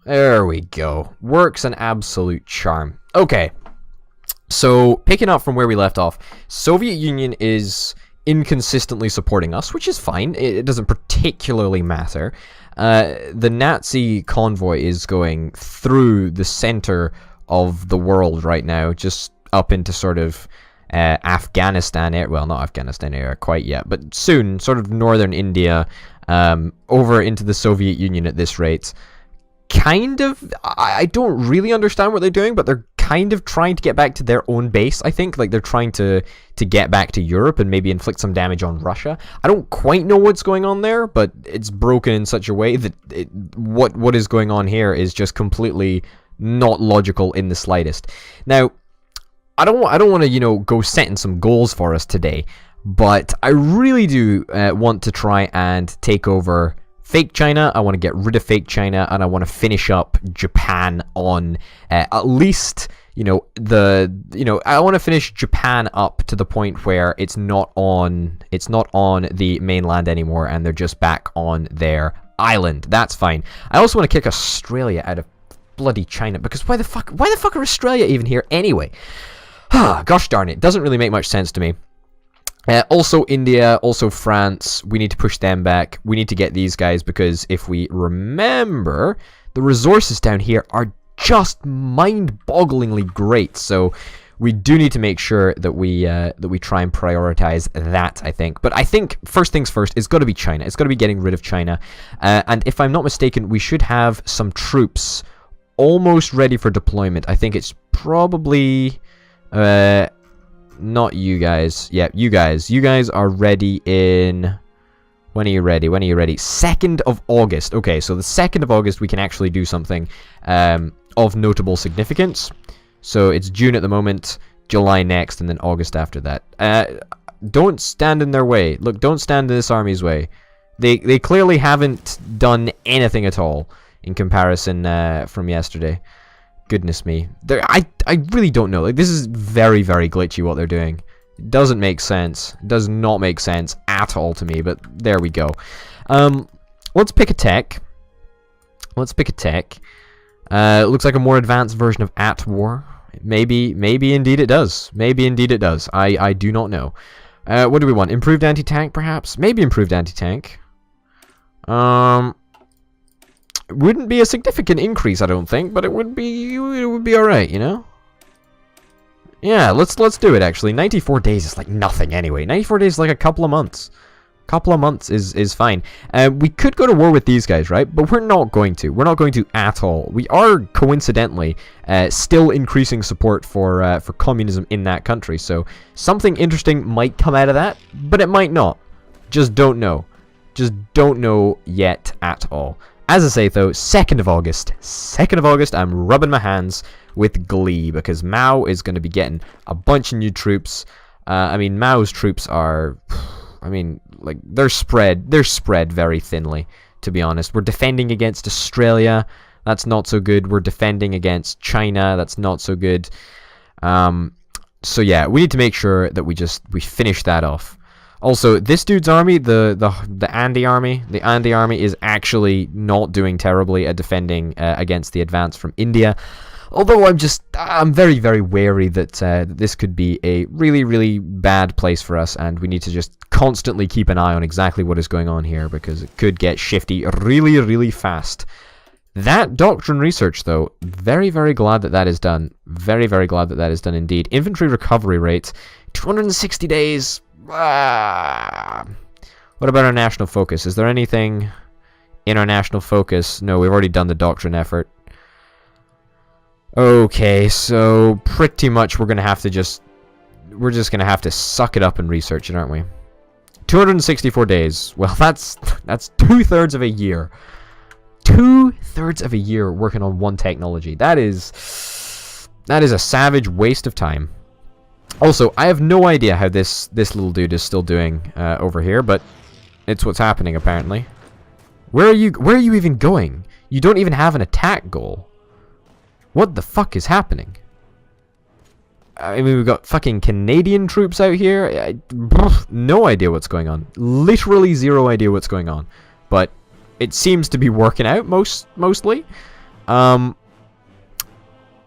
There we go. Works an absolute charm. Okay. So, picking up from where we left off, Soviet Union is inconsistently supporting us, which is fine. It doesn't particularly matter. The Nazi convoy is going through the center of the world right now, just up into sort of Afghanistan area. Well, not Afghanistan area quite yet, but soon, sort of northern India, over into the Soviet Union at this rate. Kind of, I don't really understand what they're doing, but they're kind of trying to get back to their own base, I think. Like, they're trying to get back to Europe and maybe inflict some damage on Russia. I don't quite know what's going on there, but it's broken in such a way that what is going on here is just completely not logical in the slightest. Now, I don't want to, go setting some goals for us today, but I really do want to try and take over fake China. I want to get rid of fake China, and I want to finish up Japan on at least, I want to finish Japan up to the point where it's not on the mainland anymore, and they're just back on their island. That's fine. I also want to kick Australia out of bloody China, because why the fuck are Australia even here anyway? Gosh darn it, doesn't really make much sense to me. Also India, also France, we need to push them back. We need to get these guys, because if we remember, the resources down here are just mind-bogglingly great. So we do need to make sure that we try and prioritize that, I think. But I think first things first, it's got to be China. It's got to be getting rid of China. And if I'm not mistaken, we should have some troops almost ready for deployment. I think it's probably not you guys. Yeah, you guys. You guys are ready in... When are you ready? 2nd of August. Okay, so the 2nd of August we can actually do something of notable significance. So it's June at the moment, July next, and then August after that. Don't stand in their way. Look, don't stand in this army's way. They clearly haven't done anything at all in comparison from yesterday. Goodness me. I really don't know. Like, this is very, very glitchy what they're doing. It doesn't make sense. It does not make sense at all to me, but there we go. Let's pick a tech. Looks like a more advanced version of At War. Maybe indeed it does. I do not know. What do we want? Improved anti-tank, perhaps? Maybe improved anti-tank. It wouldn't be a significant increase, I don't think, but it would be alright, you know? Yeah, let's do it, actually. 94 days is like nothing anyway. 94 days is like a couple of months. Couple of months is fine. We could go to war with these guys, right? But we're not going to. We're not going to at all. We are, coincidentally, still increasing support for communism in that country. So something interesting might come out of that, but it might not. Just don't know. Just don't know yet at all. As I say, though, 2nd of August, I'm rubbing my hands with glee, because Mao is going to be getting a bunch of new troops. I mean, Mao's troops are... I mean, like, they're spread very thinly, to be honest. We're defending against Australia. That's not so good. We're defending against China. That's not so good. So yeah, we need to make sure that we finish that off. Also, this dude's army, the Andy army is actually not doing terribly at defending against the advance from India. Although I'm very, very wary that this could be a really, really bad place for us, and we need to just constantly keep an eye on exactly what is going on here, because it could get shifty really, really fast. That doctrine research, though, very, very glad that is done. Very, very glad that is done indeed. Infantry recovery rate, 260 days. What about our national focus? Is there anything in our national focus? No, we've already done the doctrine effort. Okay, so pretty much we're just gonna have to suck it up and research it, aren't we? 264 days. Well, that's 2/3 of a year. 2/3 of a year working on one technology. That is a savage waste of time. Also, I have no idea how this little dude is still doing over here, but it's what's happening apparently. Where are you even going? You don't even have an attack goal. What the fuck is happening? I mean, we've got fucking Canadian troops out here. No idea what's going on. Literally zero idea what's going on. But it seems to be working out mostly.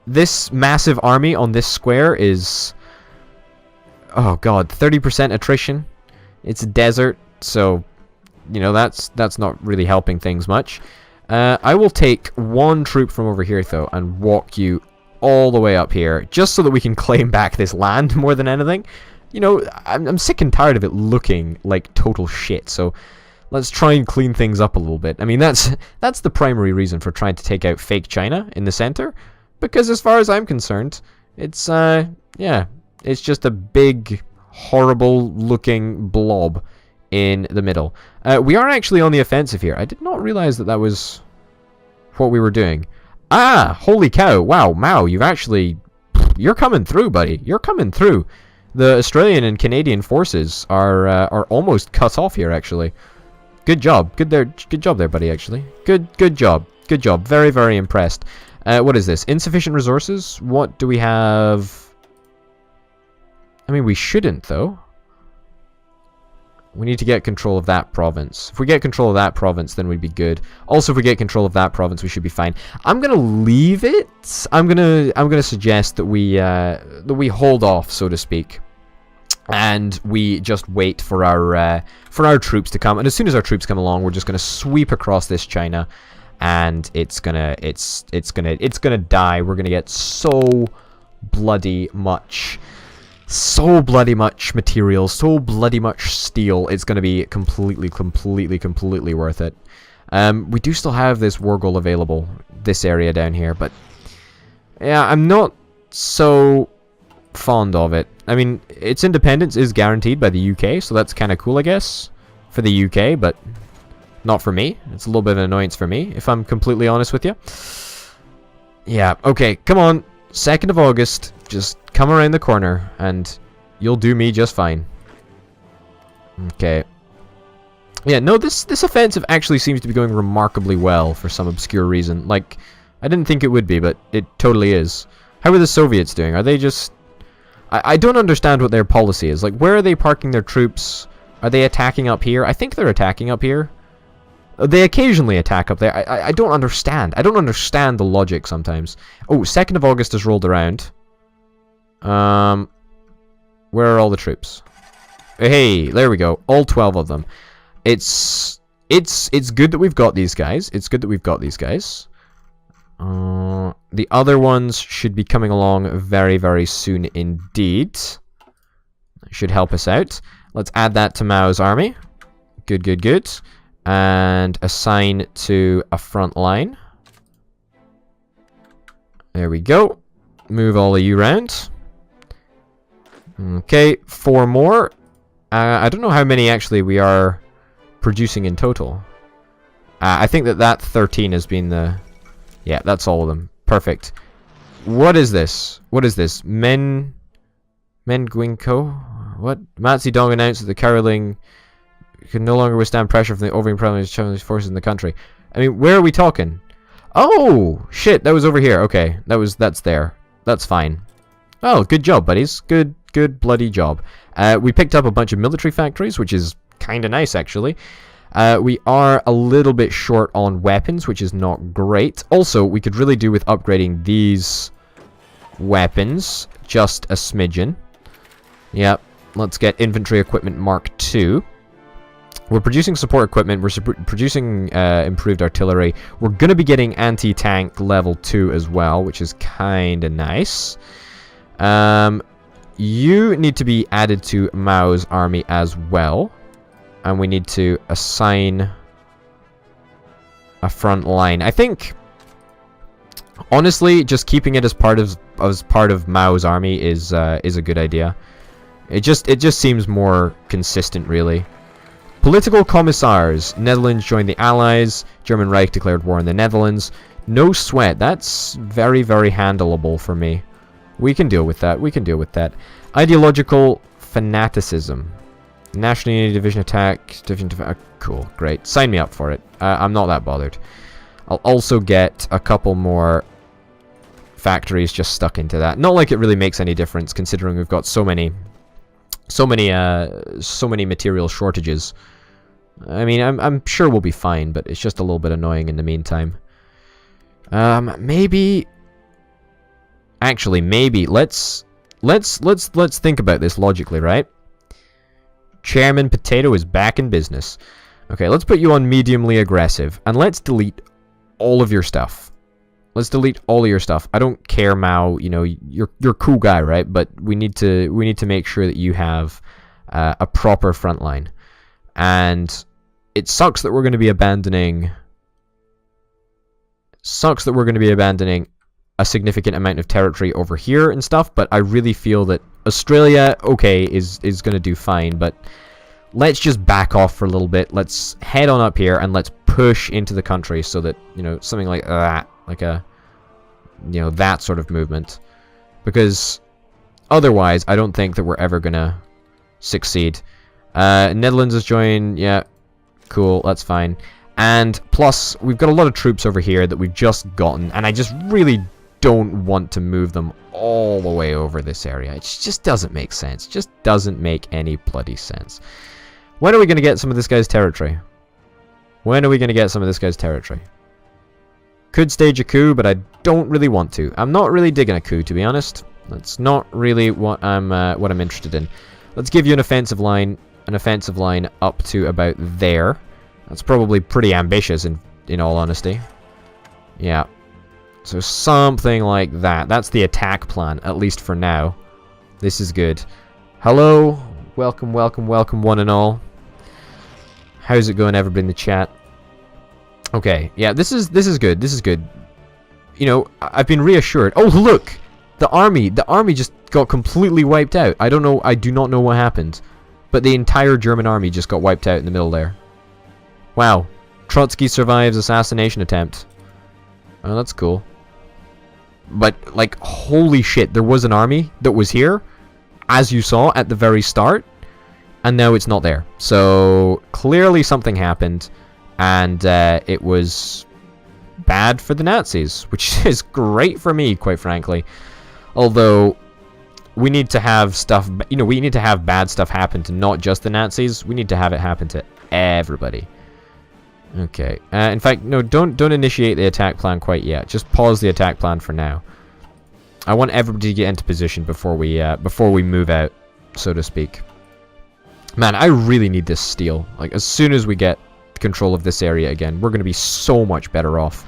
This massive army on this square is... Oh god, 30% attrition. It's a desert, so... You know, that's not really helping things much. I will take one troop from over here, though, and walk you all the way up here, just so that we can claim back this land more than anything. You know, I'm sick and tired of it looking like total shit, so let's try and clean things up a little bit. I mean, that's the primary reason for trying to take out fake China in the center, because as far as I'm concerned, it's, yeah, it's just a big, horrible-looking blob in the middle. We are actually on the offensive here. I did not realize that that was what we were doing. Ah, holy cow. Wow, Mao, you're coming through, buddy. You're coming through. The Australian and Canadian forces are almost cut off here, actually. Good job. Good job there, buddy, actually. Good job. Good job. Very, very impressed. What is this? Insufficient resources? What do we have? I mean, we shouldn't, though. We need to get control of that province. If we get control of that province, then we'd be good. Also, if we get control of that province, we should be fine. I'm gonna leave it. I'm gonna suggest that we hold off, so to speak, and we just wait for our troops to come. And as soon as our troops come along, we're just gonna sweep across this China, and it's gonna die. We're gonna get so bloody much material, so bloody much steel. It's going to be completely worth it. We do still have this war goal available, this area down here, but yeah, I'm not so fond of it. I mean, its independence is guaranteed by the UK, so that's kind of cool, I guess, for the UK, but not for me. It's a little bit of an annoyance for me, if I'm completely honest with you. Yeah, okay, come on. 2nd of August, just come around the corner, and you'll do me just fine. Okay. Yeah, no, this offensive actually seems to be going remarkably well for some obscure reason. Like, I didn't think it would be, but it totally is. How are the Soviets doing? Are they just... I don't understand what their policy is. Like, where are they parking their troops? Are they attacking up here? I think they're attacking up here. They occasionally attack up there. I don't understand. I don't understand the logic sometimes. Oh, 2nd of August has rolled around. Where are all the troops? Hey, there we go. All 12 of them. It's good that we've got these guys. It's good that we've got these guys. The other ones should be coming along very, very soon indeed. Should help us out. Let's add that to Mao's army. Good. And assign to a front line. There we go. Move all of you around. Okay, 4 more. I don't know how many actually we are producing in total. I think that 13 has been the... Yeah, that's all of them. Perfect. What is this? What is this? Menguinko? What? Mao Zedong announced that the Caroling can no longer withstand pressure from the overwhelming Chinese forces in the country. I mean, where are we talking? Oh, shit, that was over here. Okay, that's there. That's fine. Oh, good job, buddies. Good bloody job. We picked up a bunch of military factories, which is kind of nice, actually. We are a little bit short on weapons, which is not great. Also, we could really do with upgrading these weapons just a smidgen. Yep, let's get infantry equipment Mark II. We're producing support equipment, we're producing improved artillery. We're going to be getting anti-tank level 2 as well, which is kind of nice. You need to be added to Mao's army as well. And we need to assign a front line. I think, honestly, just keeping it as part of Mao's army is a good idea. It just seems more consistent, really. Political commissars. Netherlands joined the Allies. German Reich declared war on the Netherlands. No sweat. That's very, very handleable for me. We can deal with that. We can deal with that. Ideological fanaticism. National Unity Division attack. Cool. Great. Sign me up for it. I'm not that bothered. I'll also get a couple more factories just stuck into that. Not like it really makes any difference, considering we've got so many material shortages. I mean, I'm sure we'll be fine, but it's just a little bit annoying in the meantime. Maybe... Actually, maybe. Let's think about this logically, right? Chairman Potato is back in business. Okay, let's put you on mediumly aggressive, and let's delete all of your stuff. Let's delete all of your stuff. I don't care, Mao. You know, you're a cool guy, right? But we need to make sure that you have a proper front line. And it sucks that we're going to be abandoning. Sucks that we're going to be abandoning a significant amount of territory over here and stuff. But I really feel that Australia, okay, is going to do fine. But let's just back off for a little bit. Let's head on up here and let's push into the country so that, you know, something like that, like a, you know, that sort of movement. Because otherwise, I don't think that we're ever gonna succeed. Netherlands has joined. Yeah, cool, that's fine. And plus, we've got a lot of troops over here that we've just gotten, and I just really don't want to move them all the way over this area. It just doesn't make sense. It just doesn't make any bloody sense. When are we going to get some of this guy's territory? When are we going to get some of this guy's territory? Could stage a coup, but I don't really want to. I'm not really digging a coup, to be honest. That's not really what I'm interested in. Let's give you an offensive line up to about there. That's probably pretty ambitious, in all honesty. Yeah. So something like that. That's the attack plan, at least for now. This is good. Hello, welcome, welcome, welcome, one and all. How's it going, everybody in the chat? Okay, yeah, this is good. This is good. You know, I've been reassured. Oh, look, the army just got completely wiped out. I don't know. I do not know what happened, but the entire German army just got wiped out in the middle there. Wow, Trotsky survives assassination attempt. Oh, that's cool. But, like, holy shit, there was an army that was here, as you saw at the very start, and now it's not there. So, clearly something happened, and it was bad for the Nazis, which is great for me, quite frankly. Although, we need to have stuff, you know, we need to have bad stuff happen to not just the Nazis, we need to have it happen to everybody. Okay. In fact, no, don't initiate the attack plan quite yet. Just pause the attack plan for now. I want everybody to get into position before we move out, so to speak. Man, I really need this steel. Like, as soon as we get control of this area again, we're going to be so much better off.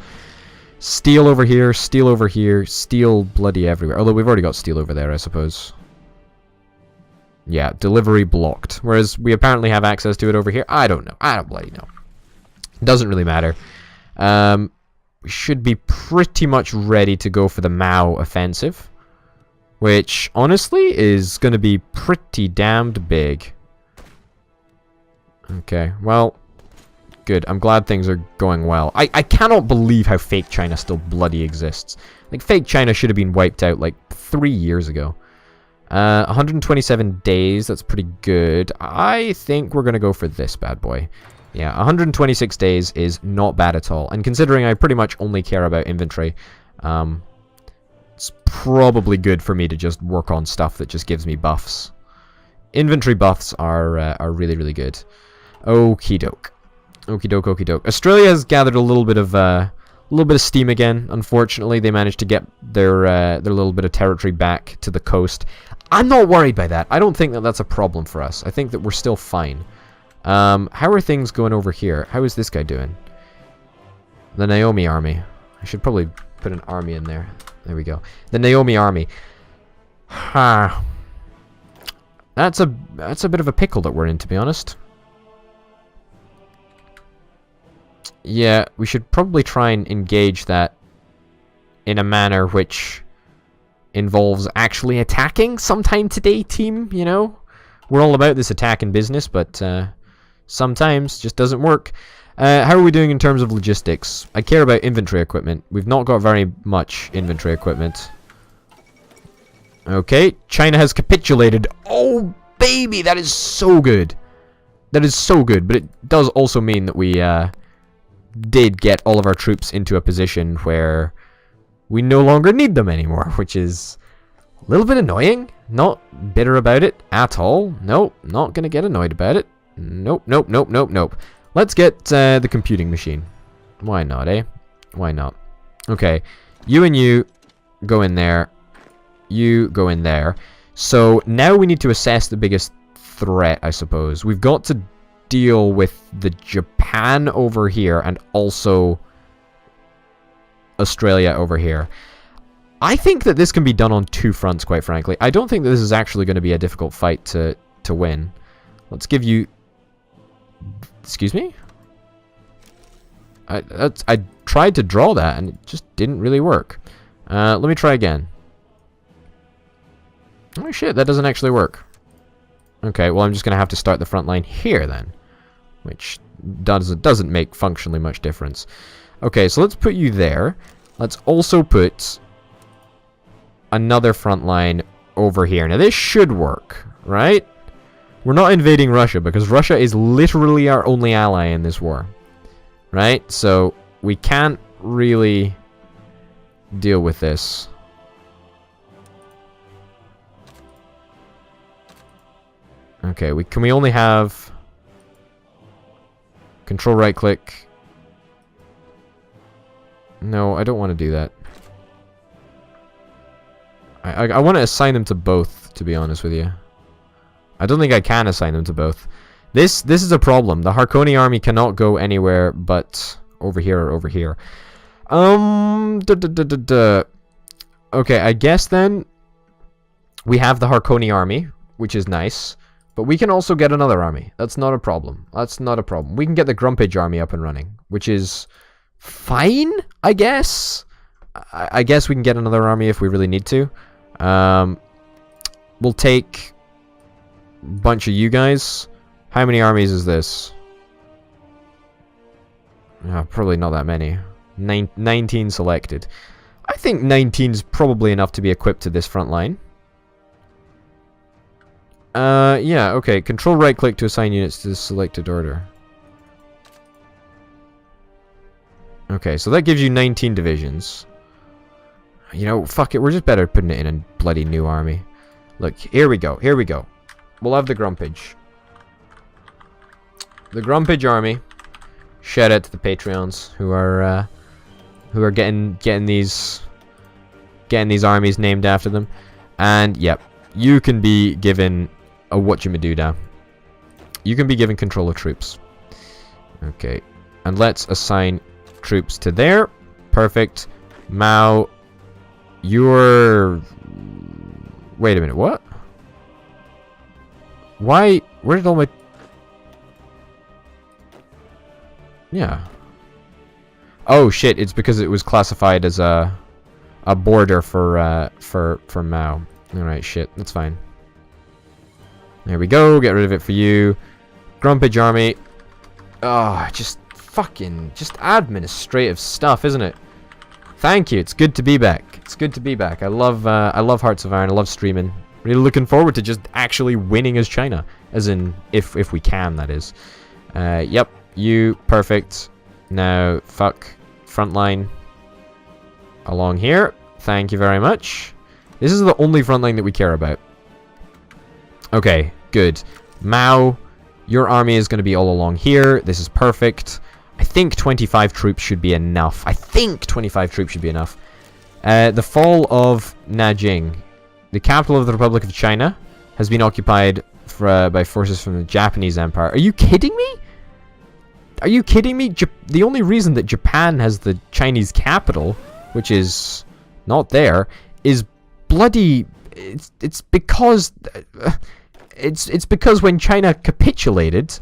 Steel over here, steel bloody everywhere. Although we've already got steel over there, I suppose. Yeah, delivery blocked. Whereas we apparently have access to it over here. I don't know. I don't bloody know. Doesn't really matter. We should be pretty much ready to go for the Mao offensive, which honestly is going to be pretty damned big. Okay, well, good. I'm glad things are going well. I cannot believe how fake China still bloody exists. Like, fake China should have been wiped out like 3 years ago. 127 days, that's pretty good. I think we're going to go for this bad boy. Yeah, 126 days is not bad at all. And considering I pretty much only care about inventory, it's probably good for me to just work on stuff that just gives me buffs. Inventory buffs are really, really good. Okie doke. Okie doke, okie doke. Australia has gathered a little bit of steam again. Unfortunately, they managed to get their little bit of territory back to the coast. I'm not worried by that. I don't think that that's a problem for us. I think that we're still fine. How are things going over here? How is this guy doing? The Naomi army. I should probably put an army in there. There we go. The Naomi army. Ha. That's a bit of a pickle that we're in, to be honest. Yeah, we should probably try and engage that in a manner which involves actually attacking sometime today, team, you know? We're all about this attacking business, but sometimes just doesn't work. How are we doing in terms of logistics? I care about inventory equipment. We've not got very much inventory equipment. Okay, China has capitulated. Oh, baby, that is so good. That is so good, but it does also mean that we did get all of our troops into a position where we no longer need them anymore, which is a little bit annoying. Not bitter about it at all. Nope, not gonna get annoyed about it. Nope, nope, nope, nope, nope. Let's get the computing machine. Why not, eh? Why not? Okay, you and you go in there. You go in there. So now we need to assess the biggest threat, I suppose. We've got to deal with the Japan over here and also Australia over here. I think that this can be done on two fronts, quite frankly. I don't think that this is actually going to be a difficult fight to win. Let's give you... Excuse me? I tried to draw that and it just didn't really work. Let me try again. Oh shit, that doesn't actually work. Okay, well I'm just going to have to start the front line here then. Which doesn't make functionally much difference. Okay, so let's put you there. Let's also put another front line over here. Now this should work, right? We're not invading Russia because Russia is literally our only ally in this war. Right? So we can't really deal with this. Okay, can we only have control right click? No, I don't want to do that. I want to assign them to both, to be honest with you. I don't think I can assign them to both. This is a problem. The Harkoni army cannot go anywhere but over here or over here. Okay, I guess then we have the Harkoni army, which is nice. But we can also get another army. That's not a problem. That's not a problem. We can get the Grumpage army up and running, which is fine, I guess. I guess we can get another army if we really need to. We'll take a bunch of you guys. How many armies is this? Probably not that many. 19 selected. I think 19 is probably enough to be equipped to this front line. Yeah, okay. Control right click to assign units to the selected order. Okay, so that gives you 19 divisions. You know, fuck it. We're just better putting it in a bloody new army. Look, here we go. Here we go. We'll have the Grumpage. The Grumpage army. Shout out to the Patreons who are getting these armies named after them. And yep, you can be given a whatchamadoodah. You can be given control of troops. Okay, and let's assign troops to there. Perfect. Mao, you're... Wait a minute, what? Why? Where did all my... Yeah. Oh shit! It's because it was classified as a border for Mao. All right, shit. That's fine. There we go. Get rid of it for you. Grumpage army. Oh, just administrative stuff, isn't it? Thank you. It's good to be back. It's good to be back. I love Hearts of Iron. I love streaming. Really looking forward to just actually winning as China, as in if we can, that is. Yep. You perfect. Now fuck frontline along here. Thank you very much. This is the only frontline that we care about. Okay, good. Mao, your army is going to be all along here. This is perfect. I think 25 troops should be enough. The fall of Nanjing, the capital of the Republic of China, has been occupied by forces from the Japanese Empire. Are you kidding me? Are you kidding me? The only reason that Japan has the Chinese capital, which is not there, is bloody... It's because when China capitulated,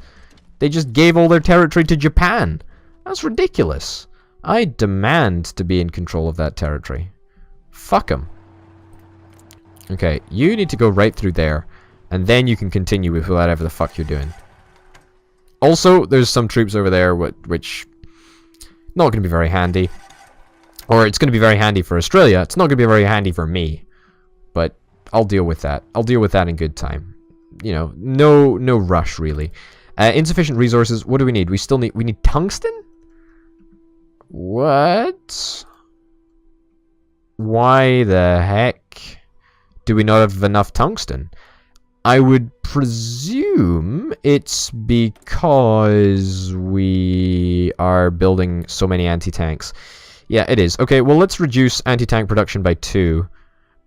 they just gave all their territory to Japan. That's ridiculous. I demand to be in control of that territory. Fuck them. Okay, you need to go right through there, and then you can continue with whatever the fuck you're doing. Also, there's some troops over there which not going to be very handy. Or it's going to be very handy for Australia. It's not going to be very handy for me. But I'll deal with that. I'll deal with that in good time. You know, no rush really. Insufficient resources. What do we need? We need tungsten? What? Why the heck do we not have enough tungsten? I would presume it's because we are building so many anti-tanks. Yeah, it is. Okay, well, let's reduce anti-tank production by 2.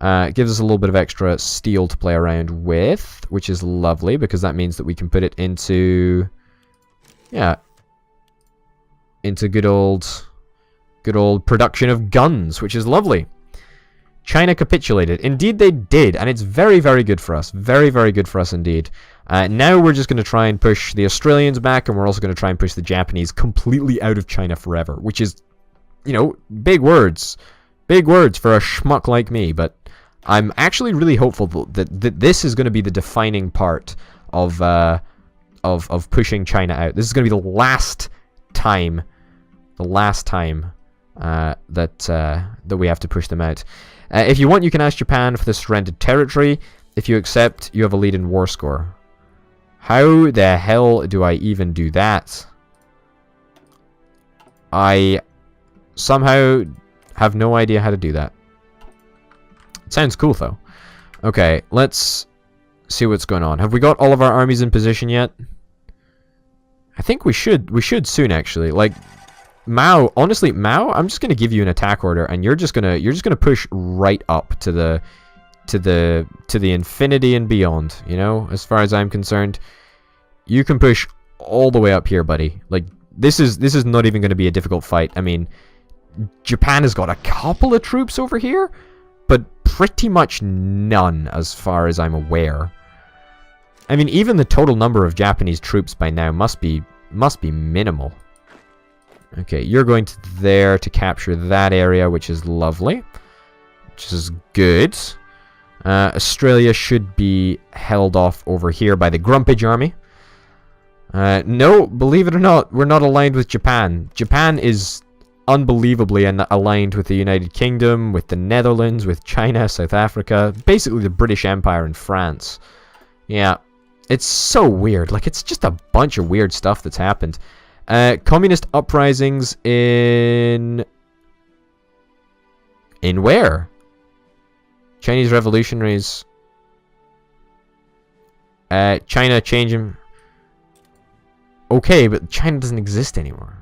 It gives us a little bit of extra steel to play around with, which is lovely, because that means that we can put it into... Yeah. Into good old production of guns, which is lovely. China capitulated. Indeed they did, and it's very, very good for us. Very, very good for us indeed. Now we're just going to try and push the Australians back, and we're also going to try and push the Japanese completely out of China forever, which is, you know, big words. Big words for a schmuck like me, but I'm actually really hopeful that this is going to be the defining part of pushing China out. This is going to be the last time that we have to push them out. If you want, you can ask Japan for the surrendered territory. If you accept, you have a lead in war score. How the hell do I even do that? I somehow have no idea how to do that. It sounds cool, though. Okay, let's see what's going on. Have we got all of our armies in position yet? I think we should. We should soon, actually. Like, Mao, honestly, Mao, I'm just gonna give you an attack order, and you're just gonna push right up to the infinity and beyond. You know, as far as I'm concerned, you can push all the way up here, buddy. Like, this is not even gonna be a difficult fight. I mean, Japan has got a couple of troops over here, but pretty much none, as far as I'm aware. I mean, even the total number of Japanese troops by now must be minimal. Okay, you're going to there to capture that area, which is lovely. Which is good. Australia should be held off over here by the Grumpage army. No, believe it or not, we're not aligned with Japan. Japan is unbelievably aligned with the United Kingdom, with the Netherlands, with China, South Africa, basically the British Empire and France. Yeah, it's so weird. Like, it's just a bunch of weird stuff that's happened. Communist uprisings in where? Chinese revolutionaries. China changing. Okay, but China doesn't exist anymore.